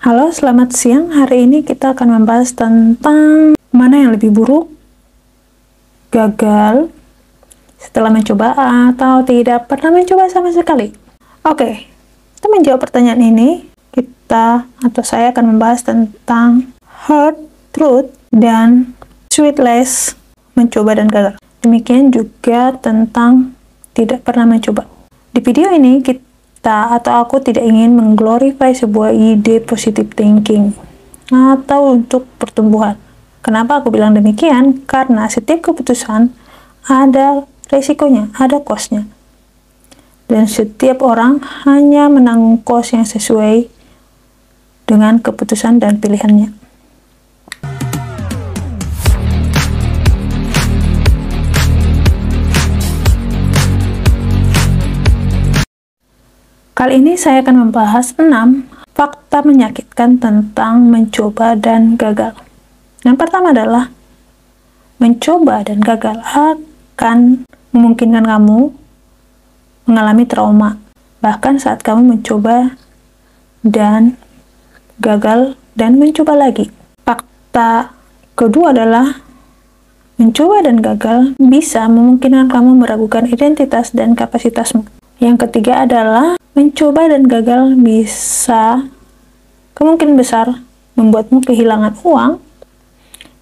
Halo, selamat siang. Hari ini kita akan membahas tentang mana yang lebih buruk, gagal setelah mencoba atau tidak pernah mencoba sama sekali. Oke, kita menjawab pertanyaan ini. Saya akan membahas tentang hard truth dan sweet lies, mencoba dan gagal. Demikian juga tentang tidak pernah mencoba. Di video ini aku tidak ingin mengglorify sebuah ide positive thinking atau untuk pertumbuhan. Kenapa aku bilang demikian? Karena setiap keputusan ada resikonya, ada cost-nya. Dan setiap orang hanya menanggung cost yang sesuai dengan keputusan dan pilihannya. Kali ini saya akan membahas 6 fakta menyakitkan tentang mencoba dan gagal. Yang pertama adalah mencoba dan gagal akan memungkinkan kamu mengalami trauma. Bahkan saat kamu mencoba dan gagal dan mencoba lagi. Fakta kedua adalah mencoba dan gagal bisa memungkinkan kamu meragukan identitas dan kapasitasmu. Yang ketiga adalah mencoba dan gagal bisa kemungkinan besar membuatmu kehilangan uang,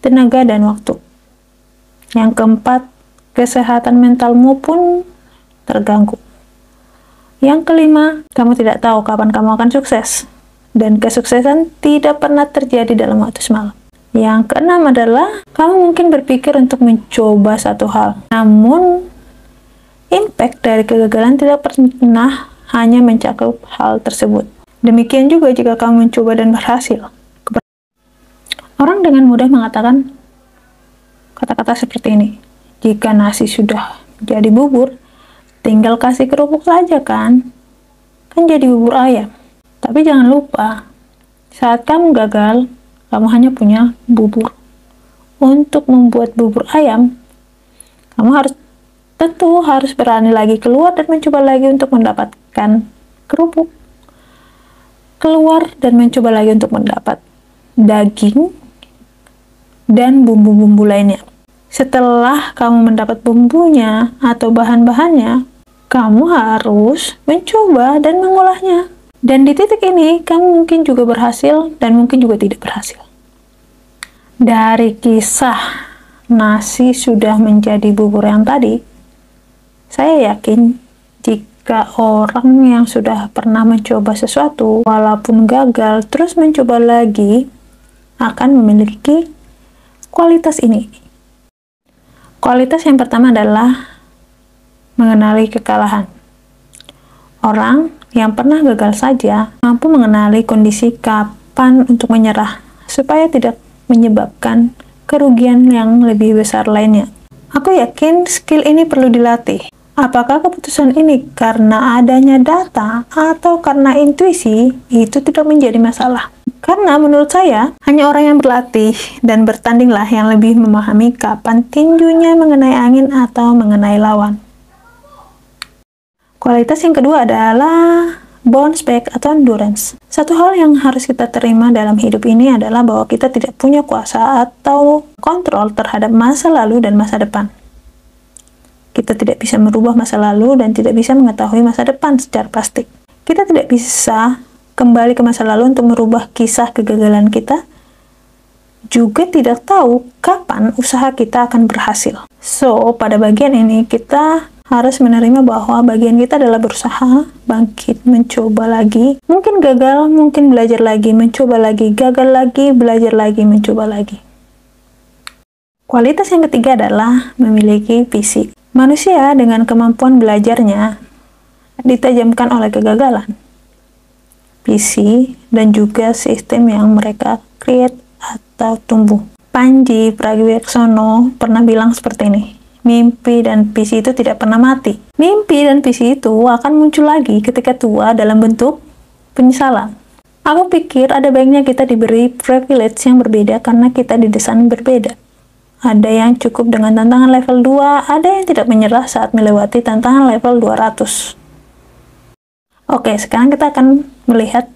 tenaga, dan waktu. Yang keempat, kesehatan mentalmu pun terganggu. Yang kelima, kamu tidak tahu kapan kamu akan sukses, dan kesuksesan tidak pernah terjadi dalam waktu semalam. Yang keenam adalah, kamu mungkin berpikir untuk mencoba satu hal, namun impact dari kegagalan tidak pernah hanya mencakup hal tersebut. Demikian juga jika kamu mencoba dan berhasil. Orang dengan mudah mengatakan kata-kata seperti ini. Jika nasi sudah jadi bubur, tinggal kasih kerupuk saja kan jadi bubur ayam. Tapi jangan lupa, saat kamu gagal, kamu hanya punya bubur. Untuk membuat bubur ayam, kamu tentu harus berani lagi keluar dan mencoba lagi untuk mendapatkan kerupuk. Keluar dan mencoba lagi untuk mendapat daging dan bumbu-bumbu lainnya. Setelah kamu mendapat bumbunya atau bahan-bahannya, kamu harus mencoba dan mengolahnya. Dan di titik ini, kamu mungkin juga berhasil dan mungkin juga tidak berhasil. Dari kisah nasi sudah menjadi bubur yang tadi, saya yakin jika orang yang sudah pernah mencoba sesuatu, walaupun gagal, terus mencoba lagi, akan memiliki kualitas ini. Kualitas yang pertama adalah mengenali kekalahan. Orang yang pernah gagal saja mampu mengenali kondisi kapan untuk menyerah, supaya tidak menyebabkan kerugian yang lebih besar lainnya. Aku yakin skill ini perlu dilatih. Apakah keputusan ini karena adanya data atau karena intuisi, itu tidak menjadi masalah. Karena menurut saya, hanya orang yang berlatih dan bertandinglah yang lebih memahami kapan tinjunya mengenai angin atau mengenai lawan. Kualitas yang kedua adalah bounce back atau endurance. Satu hal yang harus kita terima dalam hidup ini adalah bahwa kita tidak punya kuasa atau kontrol terhadap masa lalu dan masa depan. Kita tidak bisa merubah masa lalu dan tidak bisa mengetahui masa depan secara pasti. Kita tidak bisa kembali ke masa lalu untuk merubah kisah kegagalan kita. Juga tidak tahu kapan usaha kita akan berhasil. So, pada bagian ini kita harus menerima bahwa bagian kita adalah berusaha, bangkit, mencoba lagi. Mungkin gagal, mungkin belajar lagi, mencoba lagi, gagal lagi, belajar lagi, mencoba lagi. Kualitas yang ketiga adalah memiliki visi. Manusia dengan kemampuan belajarnya ditajamkan oleh kegagalan, visi, dan juga sistem yang mereka create atau tumbuh. Panji Pragiwaksono pernah bilang seperti ini, mimpi dan visi itu tidak pernah mati. Mimpi dan visi itu akan muncul lagi ketika tua dalam bentuk penyesalan. Aku pikir ada baiknya kita diberi privilege yang berbeda karena kita didesain berbeda. Ada yang cukup dengan tantangan level 2, ada yang tidak menyerah saat melewati tantangan level 200. Oke, sekarang kita akan melihat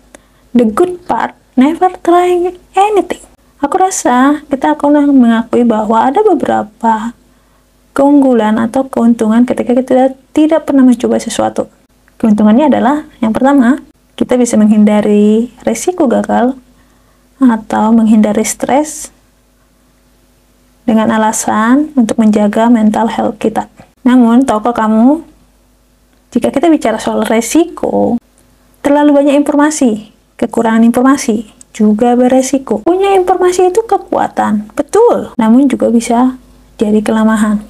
the good part never trying anything. Aku rasa kita akan mengakui bahwa ada beberapa keunggulan atau keuntungan ketika kita tidak pernah mencoba sesuatu. Keuntungannya adalah, yang pertama, kita bisa menghindari resiko gagal atau menghindari stres dengan alasan untuk menjaga mental health kita. Namun, tahukah kamu, jika kita bicara soal resiko, terlalu banyak informasi, kekurangan informasi, juga beresiko. Punya informasi itu kekuatan, betul, namun juga bisa jadi kelemahan.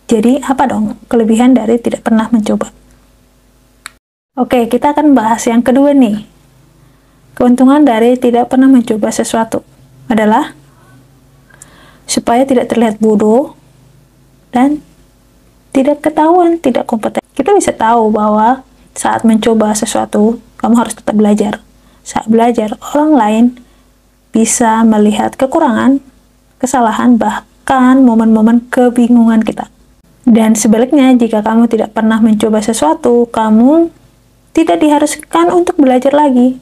Jadi, apa dong kelebihan dari tidak pernah mencoba? Oke, kita akan bahas yang kedua nih. Keuntungan dari tidak pernah mencoba sesuatu adalah supaya tidak terlihat bodoh dan tidak ketahuan tidak kompeten. Kita bisa tahu bahwa saat mencoba sesuatu, kamu harus tetap belajar. Saat belajar, orang lain bisa melihat kekurangan, kesalahan, bahkan momen-momen kebingungan kita. Dan sebaliknya, jika kamu tidak pernah mencoba sesuatu, kamu tidak diharuskan untuk belajar lagi.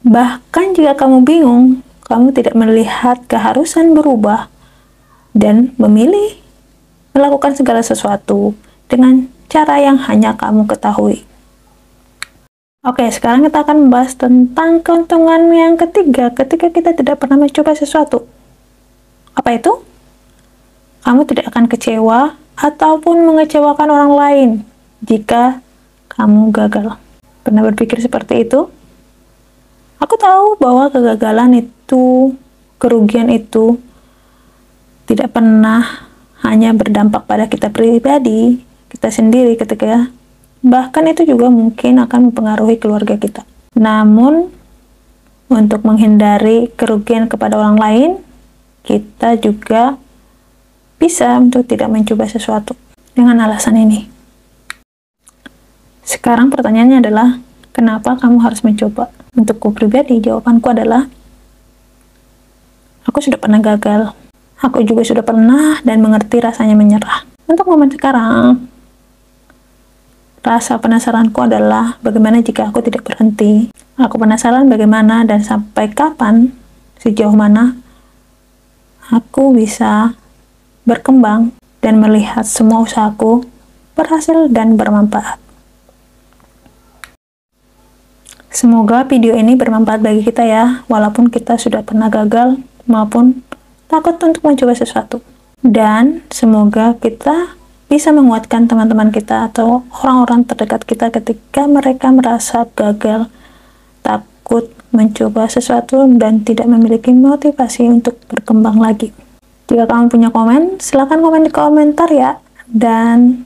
Bahkan jika kamu bingung, kamu tidak melihat keharusan berubah dan memilih melakukan segala sesuatu dengan cara yang hanya kamu ketahui. Oke, sekarang kita akan membahas tentang keuntungan yang ketiga ketika kita tidak pernah mencoba sesuatu. Apa itu? Kamu tidak akan kecewa ataupun mengecewakan orang lain jika kamu gagal. Pernah berpikir seperti itu? Aku tahu bahwa kegagalan itu, kerugian itu, tidak pernah hanya berdampak pada kita pribadi, kita sendiri ketika, bahkan itu juga mungkin akan mempengaruhi keluarga kita. Namun, untuk menghindari kerugian kepada orang lain, kita juga bisa untuk tidak mencoba sesuatu dengan alasan ini. Sekarang pertanyaannya adalah, kenapa kamu harus mencoba? Untukku pribadi, jawabanku adalah, aku sudah pernah gagal. Aku juga sudah pernah dan mengerti rasanya menyerah. Untuk momen sekarang, rasa penasaranku adalah bagaimana jika aku tidak berhenti. Aku penasaran bagaimana dan sampai kapan, sejauh mana aku bisa berkembang dan melihat semua usahaku berhasil dan bermanfaat. Semoga video ini bermanfaat bagi kita ya, walaupun kita sudah pernah gagal maupun takut untuk mencoba sesuatu. Dan semoga kita bisa menguatkan teman-teman kita atau orang-orang terdekat kita ketika mereka merasa gagal, takut mencoba sesuatu, dan tidak memiliki motivasi untuk berkembang lagi. Jika kamu punya komen, silahkan komen di komentar ya, dan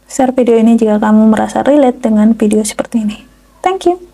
share video ini jika kamu merasa relate dengan video seperti ini. Thank you.